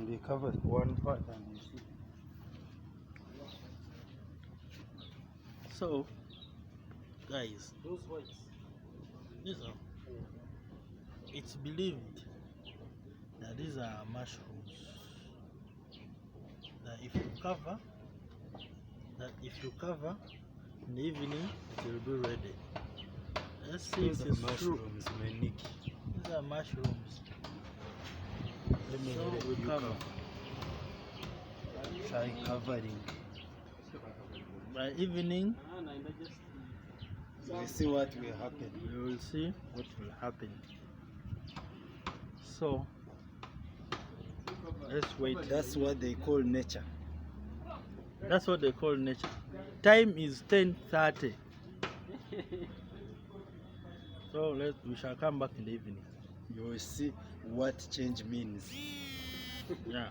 only covered one part and you see. So, guys, Those whites. listen, it's believed that these are mushrooms. That if you cover in the evening, it will be ready. Let's see if it's mushrooms, true. These are mushrooms. Let me So let we you cover. Try covering. By evening, We see what will happen. we will see what will happen. So let's wait. That's what they call nature. That's what they call nature. Time is 10:30. So we shall come back in the evening. You will see what change means. Yeah.